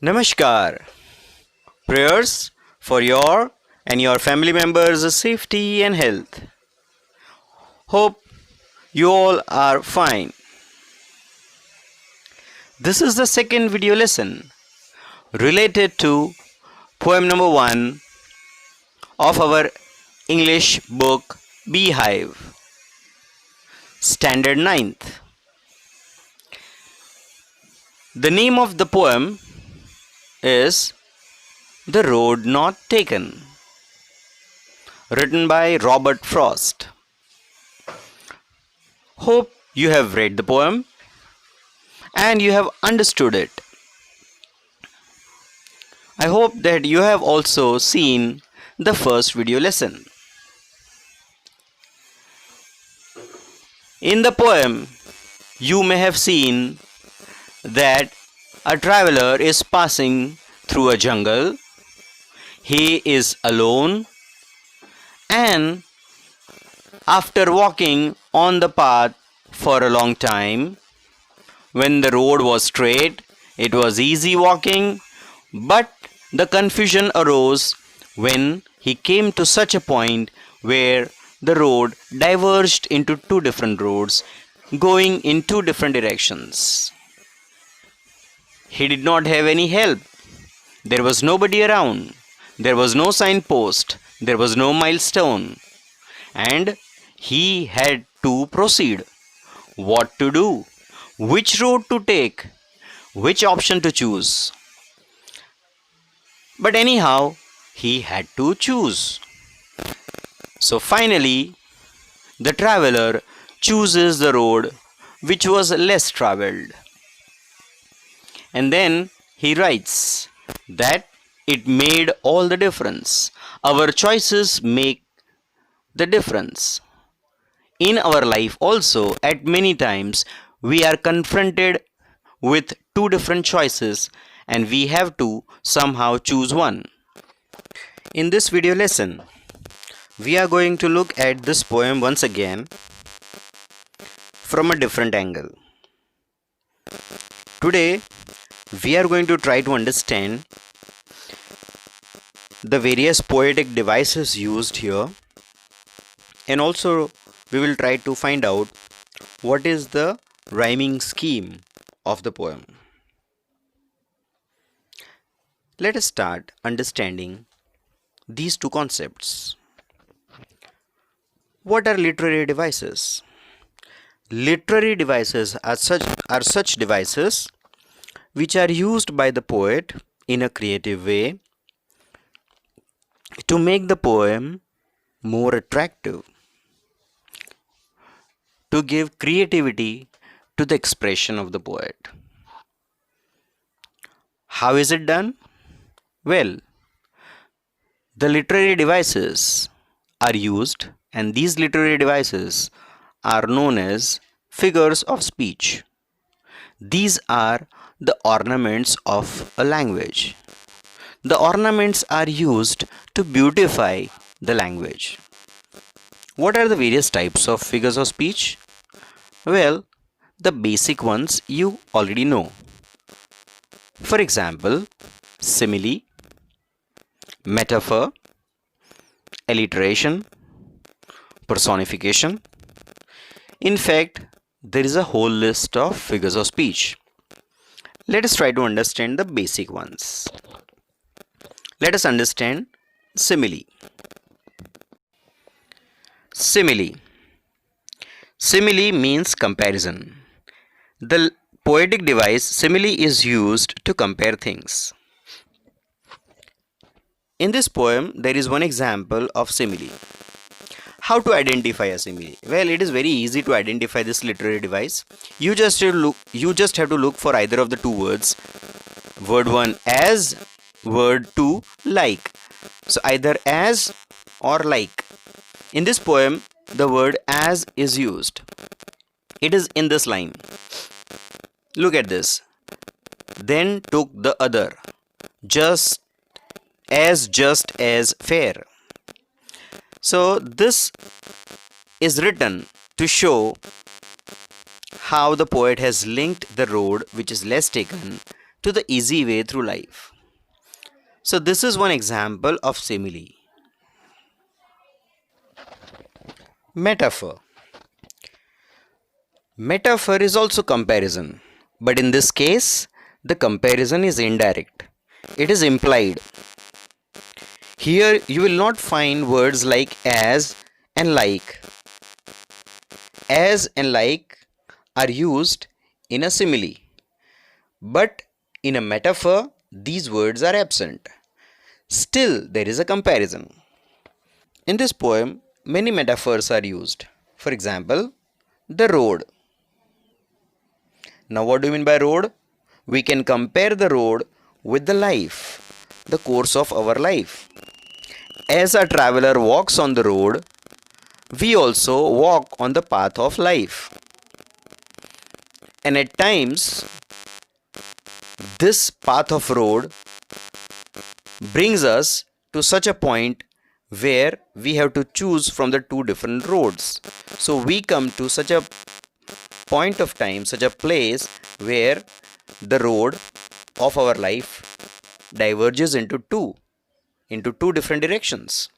Namaskar. Prayers for your and your family members' safety and health. Hope you all are fine. This is the second video lesson related to poem number 1 of our English book Beehive, Standard 9th. The name of the poem is The Road Not Taken, written by Robert Frost. Hope you have read the poem and you have understood it. I hope that you have also seen the first video lesson. In the poem, you may have seen that a traveler is passing through a jungle. He is alone, and after walking on the path for a long time, when the road was straight, it was easy walking, but the confusion arose when he came to such a point where the road diverged into two different roads going in two different directions. He did not have any help. There was nobody around. There was no signpost. There was no milestone. And he had to proceed. What to do? Which road to take? Which option to choose? But anyhow, he had to choose. So finally, the traveler chooses the road which was less traveled. And then he writes that it made all the difference. Our choices make the difference. In our life also, at many times, we are confronted with two different choices and we have to somehow choose one. In this video lesson, we are going to look at this poem once again from a different angle. Today, we are going to try to understand the various poetic devices used here, and also we will try to find out what is the rhyming scheme of the poem. Let us start understanding these two concepts. What are literary devices? Literary devices are such devices which are used by the poet in a creative way to make the poem more attractive, to give creativity to the expression of the poet. How is it done? Well, the literary devices are used, and these literary devices are known as figures of speech. These are the ornaments of a language. The ornaments are used to beautify the language. What are the various types of figures of speech? Well, the basic ones you already know. For example, simile, metaphor, alliteration, personification. In fact, there is a whole list of figures of speech. Let us try to understand the basic ones. Let us understand simile. Simile. Simile means comparison. The poetic device simile is used to compare things. In this poem, there is one example of simile. How to identify a simile? Well, it is very easy to identify this literary device. You just have to look for either of the two words. Word 1 as, word 2 like. So either as or like. In this poem, the word as is used. It is in this line. Look at this. Then took the other, just as fair. So this is written to show how the poet has linked the road which is less taken to the easy way through life. So this is one example of simile. Metaphor. Metaphor is also comparison, but in this case, the comparison is indirect. It is implied. Here you will not find words like as and like. As and like are used in a simile, but in a metaphor, these words are absent. Still, there is a comparison. In this poem, many metaphors are used. For example, the road. Now, what do you mean by road? We can compare the road with the life, the course of our life. As a traveler walks on the road, we also walk on the path of life. And at times, this path of road brings us to such a point where we have to choose from the two different roads. So we come to such a point of time, such a place where the road of our life diverges into two different directions,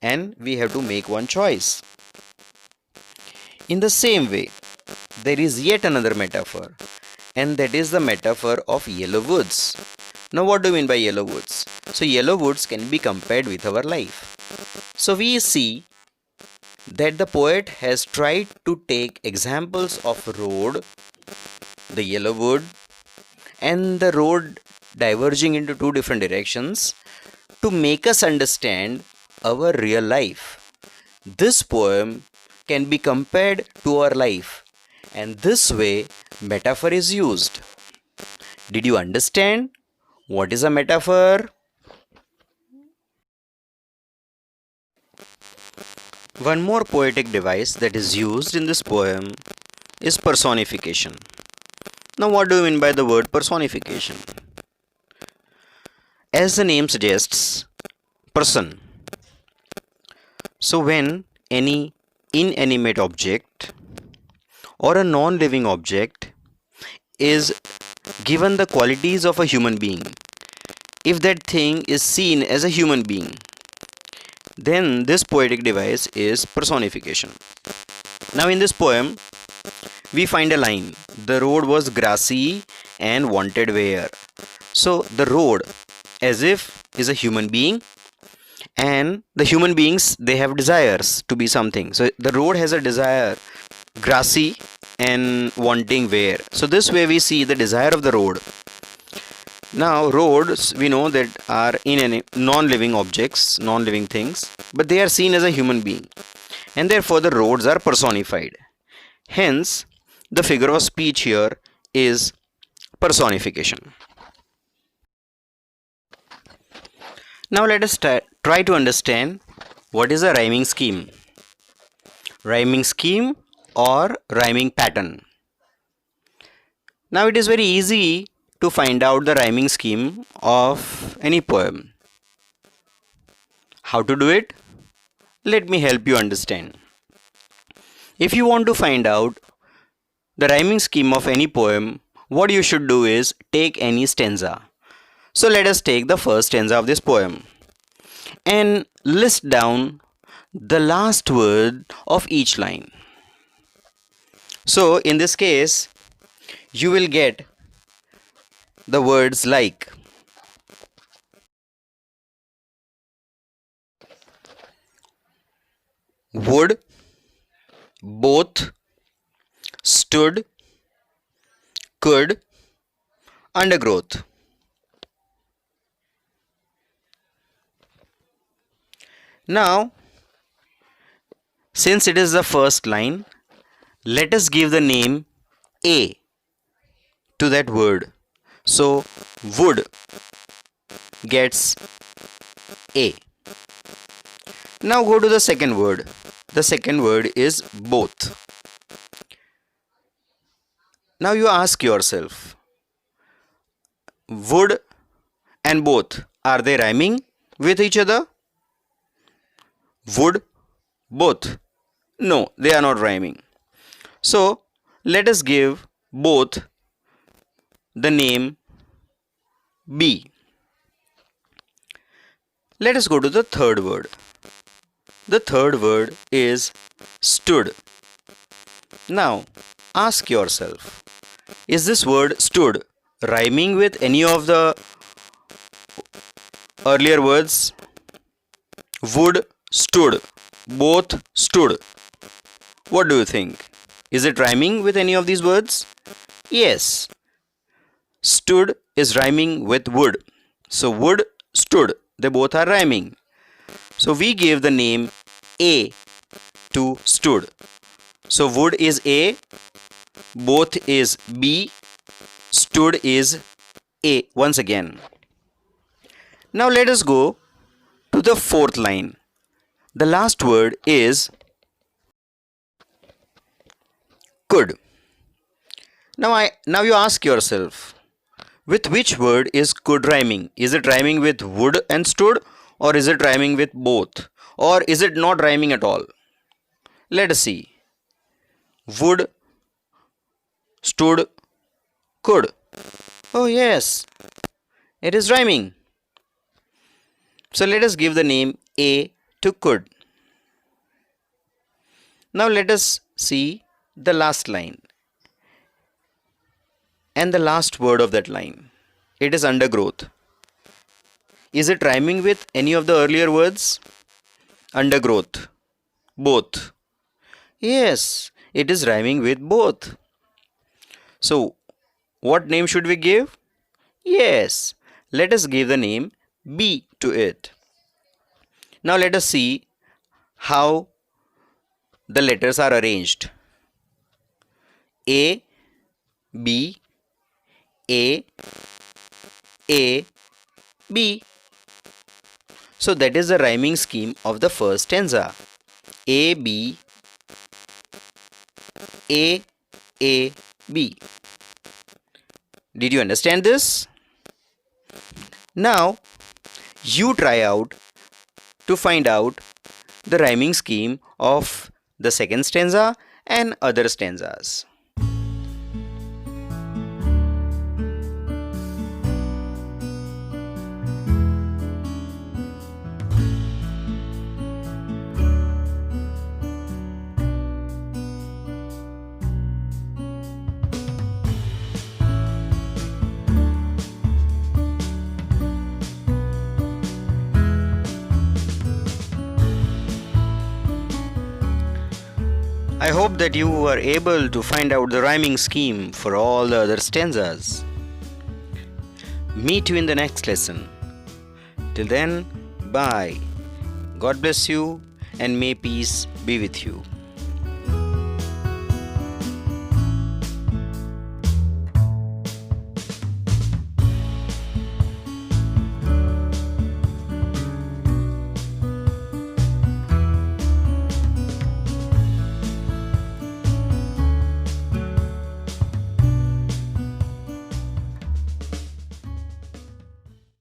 and we have to make one choice. In the same way, there is yet another metaphor, and that is the metaphor of yellow woods. Now, what do you mean by yellow woods? So, yellow woods can be compared with our life. So, we see that the poet has tried to take examples of road, the yellow wood, and the road diverging into two different directions to make us understand our real life. This poem can be compared to our life, and this way metaphor is used. Did you understand what is a metaphor? One more poetic device that is used in this poem is personification. Now, what do you mean by the word personification? As the name suggests, person. So, when any inanimate object or a non-living object is given the qualities of a human being, if that thing is seen as a human being, then this poetic device is personification. Now, in this poem, we find a line: the road was grassy and wanted wear. So, the road, as if, is a human being, and the human beings, they have desires to be something. So, the road has a desire, grassy and wanting wear. So, this way we see the desire of the road. Now, roads, we know that are non-living objects, non-living things, but they are seen as a human being, and therefore the roads are personified. Hence, the figure of speech here is personification. Now, let us try to understand what is a rhyming scheme. Rhyming scheme or rhyming pattern. Now, it is very easy to find out the rhyming scheme of any poem. How to do it? Let me help you understand. If you want to find out the rhyming scheme of any poem, what you should do is take any stanza. So let us take the first stanza of this poem and list down the last word of each line. So in this case, you will get the words like would, both, stood, could, undergrowth. Now, since it is the first line, let us give the name A to that word. So, would gets A. Now go to the second word. The second word is both. Now you ask yourself, would and both, are they rhyming with each other? Would, both. No, they are not rhyming. So let us give both the name B. Let us go to the third word. The third word is stood. Now, ask yourself, is this word stood rhyming with any of the earlier words? Would, stood, both, stood. What do you think? Is it rhyming with any of these words? Yes. Stood is rhyming with would. So would, stood, they both are rhyming. So we gave the name A to stood. So would is A, both is B, stood is A once again. Now let us go to the fourth line. The last word is could. Now you ask yourself, with which word is could rhyming? Is it rhyming with would and stood, or is it rhyming with both, or is it not rhyming at all? Let us see. Would, stood, could. Oh yes, it is rhyming. So let us give the name A to could. Now let us see the last line and the last word of that line. It is undergrowth. Is it rhyming with any of the earlier words? Undergrowth. Both. Yes, it is rhyming with both. So, what name should we give? Yes, let us give the name B to it. Now let us see how the letters are arranged. A, B, A, A, B. So that is the rhyming scheme of the first stanza. A, B, A, A, B. Did you understand this? Now you try out to find out the rhyming scheme of the second stanza and other stanzas. I hope that you were able to find out the rhyming scheme for all the other stanzas. Meet you in the next lesson. Till then, bye. God bless you and may peace be with you.